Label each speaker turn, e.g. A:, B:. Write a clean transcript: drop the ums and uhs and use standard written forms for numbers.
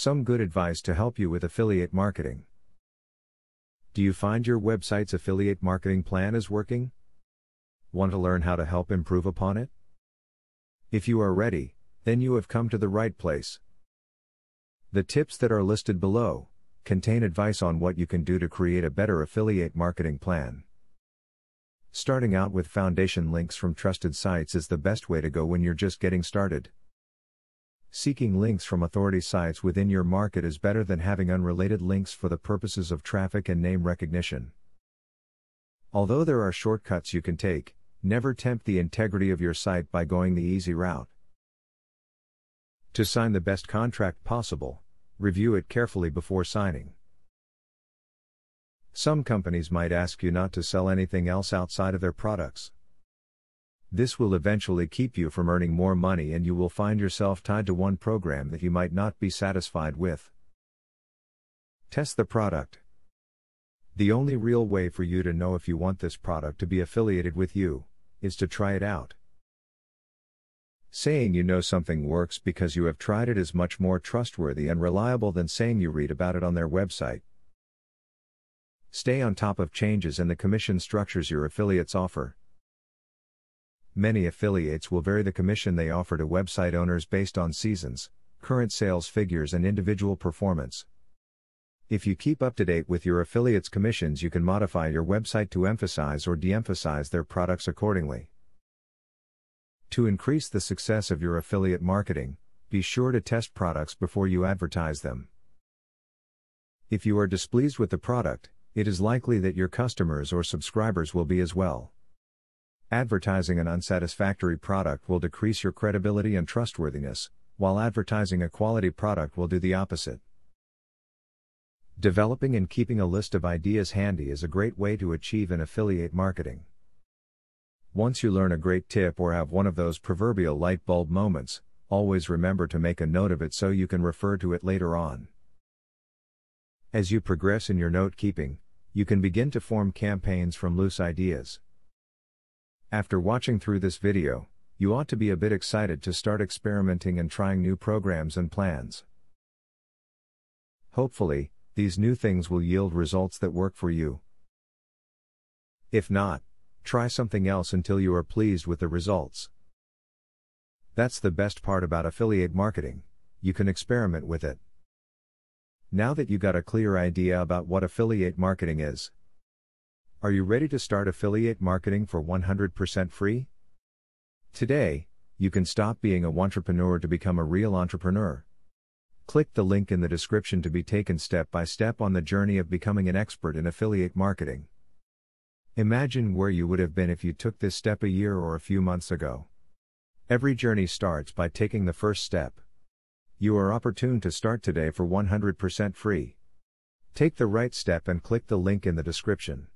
A: Some good advice to help you with affiliate marketing. Do you find your website's affiliate marketing plan is working? Want to learn how to help improve upon it? If you are ready, then you have come to the right place. The tips that are listed below contain advice on what you can do to create a better affiliate marketing plan. Starting out with foundation links from trusted sites is the best way to go when you're just getting started. Seeking links from authority sites within your market is better than having unrelated links for the purposes of traffic and name recognition. Although there are shortcuts you can take, never tempt the integrity of your site by going the easy route. To sign the best contract possible, review it carefully before signing. Some companies might ask you not to sell anything else outside of their products. This will eventually keep you from earning more money, and you will find yourself tied to one program that you might not be satisfied with. Test the product. The only real way for you to know if you want this product to be affiliated with you is to try it out. Saying you know something works because you have tried it is much more trustworthy and reliable than saying you read about it on their website. Stay on top of changes in the commission structures your affiliates offer. Many affiliates will vary the commission they offer to website owners based on seasons, current sales figures, and individual performance. If you keep up to date with your affiliates' commissions, you can modify your website to emphasize or de-emphasize their products accordingly. To increase the success of your affiliate marketing, be sure to test products before you advertise them. If you are displeased with the product, it is likely that your customers or subscribers will be as well. Advertising an unsatisfactory product will decrease your credibility and trustworthiness, while advertising a quality product will do the opposite. Developing and keeping a list of ideas handy is a great way to achieve an affiliate marketing. Once you learn a great tip or have one of those proverbial light bulb moments, always remember to make a note of it so you can refer to it later on. As you progress in your note keeping, you can begin to form campaigns from loose ideas. After watching through this video, you ought to be a bit excited to start experimenting and trying new programs and plans. Hopefully, these new things will yield results that work for you. If not, try something else until you are pleased with the results. That's the best part about affiliate marketing, you can experiment with it. Now that you got a clear idea about what affiliate marketing is, are you ready to start affiliate marketing for 100% free? Today, you can stop being a wantrepreneur to become a real entrepreneur. Click the link in the description to be taken step by step on the journey of becoming an expert in affiliate marketing. Imagine where you would have been if you took this step a year or a few months ago. Every journey starts by taking the first step. You are opportune to start today for 100% free. Take the right step and click the link in the description.